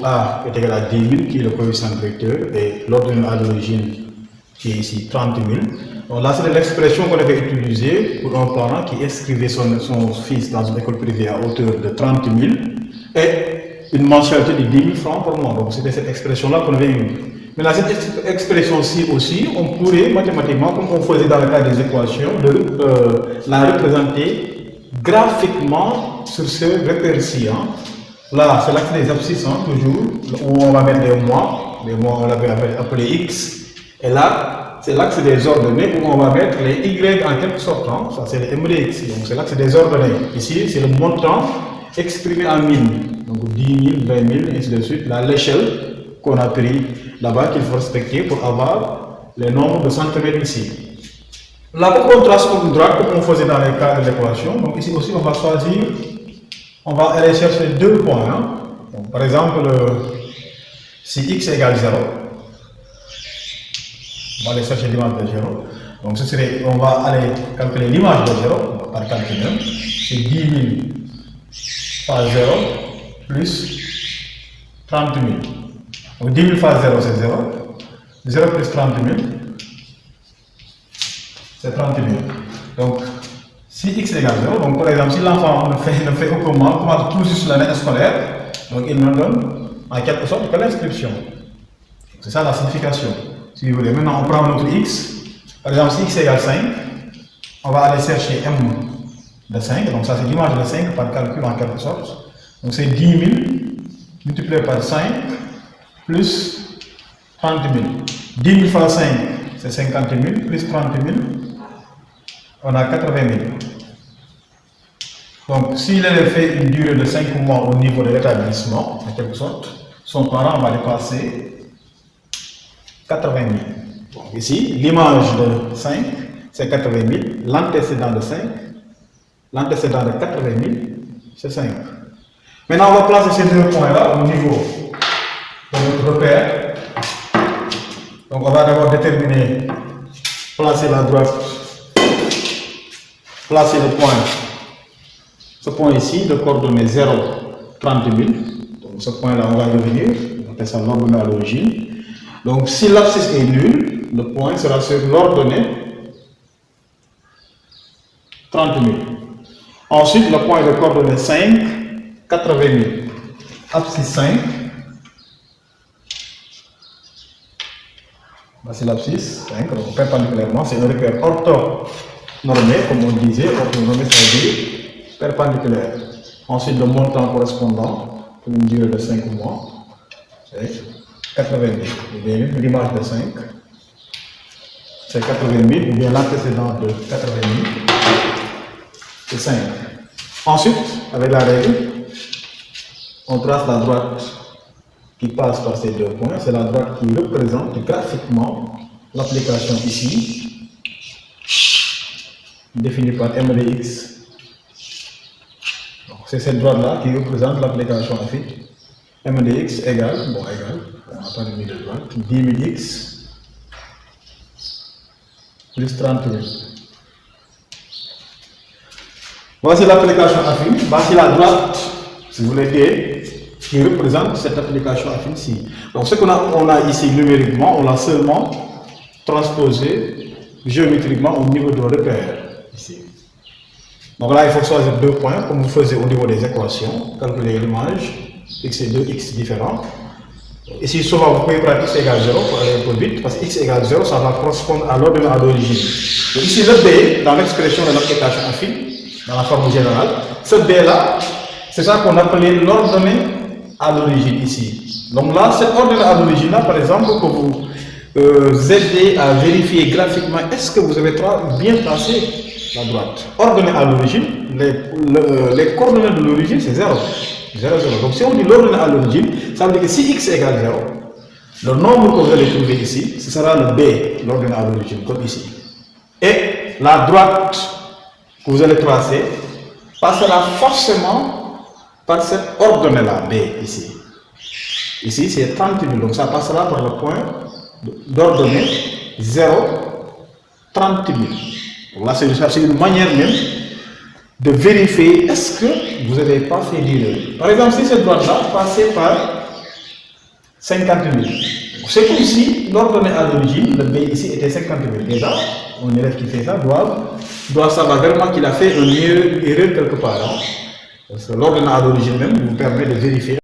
A est égal à 10 000, qui est le coefficient vecteur, et l'ordonnée à l'origine, qui est ici 30 000. Donc là, c'est l'expression qu'on avait utilisée pour un parent qui inscrivait son fils dans une école privée à hauteur de 30 000 et une mensualité de 10 000 francs par mois. Donc c'était cette expression-là qu'on avait eue. Maintenant, cette expression-ci aussi, on pourrait mathématiquement, comme on faisait dans le cas des équations, la représenter graphiquement sur ce repère-ci. Hein. Là, c'est l'axe des abscisses, hein, toujours, où on va mettre des mois on l'avait appelé X. Et là, c'est l'axe des ordonnées où on va mettre les Y en quelque sorte. Hein. Ça, c'est le MDX. Donc, c'est l'axe des ordonnées. Ici, c'est le montant exprimé en mille. Donc, 10 000, 20 000, et ainsi de suite. Là, l'échelle qu'on a pris là-bas, qu'il faut respecter pour avoir les nombres de centimètres ici. Là, pour contraste comme droite, comme on faisait dans les cas de l'équation, donc ici aussi, on va choisir, on va aller chercher deux points. Hein. Donc, par exemple, si x égale 0, on va aller chercher l'image de 0. Donc, ce serait, on va aller calculer l'image de 0 par calcul. C'est 10 000 fois 0 plus 30 000. Donc 10 000 fois 0, c'est 0. 0 plus 30 000, c'est 30 000. Donc, si x égale 0, donc par exemple, si l'enfant ne fait aucunement, commence tout juste l'année scolaire, donc il nous donne en quelque sorte que l'inscription. C'est ça la signification. Si vous voulez, maintenant on prend notre x. Par exemple, si x égale 5, on va aller chercher m de 5. Donc ça c'est l'image de 5 par calcul en quelque sorte. Donc c'est 10 000 multiplié par 5 plus 30 000. 10 000 fois 5, c'est 50 000 plus 30 000, on a 80 000. Donc s'il avait fait une durée de 5 mois au niveau de l'établissement, en quelque sorte, son parent va dépasser 80 000. Donc ici, l'image de 5, c'est 80 000. L'antécédent de 5, l'antécédent de 80 000, c'est 5. Maintenant, on va placer ces deux points-là au niveau de notre repère. Donc on va d'abord déterminer, placer la droite, placer le point, ce point ici, de coordonnées 0, 30 000. Donc ce point-là, on va y revenir, on appelle ça l'ordonnée à l'origine. Donc, si l'abscisse est nulle, le point sera sur l'ordonnée 30 000. Ensuite, le point de coordonnée 5, 80 000. Abscisse 5. Voici l'abscisse 5. Donc, perpendiculairement, c'est un repère orthonormé, comme on disait. Orthonormé, c'est-à-dire perpendiculaire. Ensuite, le montant correspondant pour une durée de 5 mois, c'est 80 000, ou bien l'image de 5, c'est 80 000, ou bien l'antécédent de 80 000, c'est 5. Ensuite, avec la règle, on trace la droite qui passe par ces deux points, c'est la droite qui représente graphiquement l'application ici, définie par m de x. C'est cette droite-là qui représente l'application en fait. M de x égale, on n'a pas de mis de droite, 10 000 x plus 30 000. Voici l'application affine, voici la droite, si vous voulez dire, qui représente cette application affine-ci. Donc ce qu'on a ici numériquement, on l'a seulement transposé géométriquement au niveau de repère, ici. Donc là, il faut choisir deux points, comme vous faisiez au niveau des équations, calculer l'image, x et 2x différents. Ici, souvent, vous pouvez prendre x égale 0 pour aller un peu vite, parce que x égale 0, ça va correspondre à l'ordonnée à l'origine. Donc ici, le b, dans l'expression de l'application affine, dans la forme générale, ce b-là, c'est ça qu'on appelait l'ordonnée à l'origine ici. Donc là, cette ordonnée à l'origine-là, par exemple, que vous aidez à vérifier graphiquement, est-ce que vous avez bien tracé la droite. Ordonnée à l'origine, les coordonnées de l'origine, c'est 0. 0, 0. Donc si on dit l'ordonnée à l'origine, ça veut dire que si x égale 0, le nombre que vous allez trouver ici, ce sera le b, l'ordonnée à l'origine, comme ici. Et la droite que vous allez tracer passera forcément par cette ordonnée-là, b, ici. Ici, c'est 30 000, donc ça passera par le point d'ordonnée 0, 30 000. Donc là, c'est une manière même de vérifier est-ce que vous n'avez pas fait d'erreur. Par exemple, si cette droite-là passait par 50 000. C'est comme si l'ordonnée à l'origine, le B ici était 50 000. Déjà, un élève qui fait ça doit savoir vraiment qu'il a fait une erreur quelque part. Hein. Parce que l'ordonnée à l'origine même vous permet de vérifier.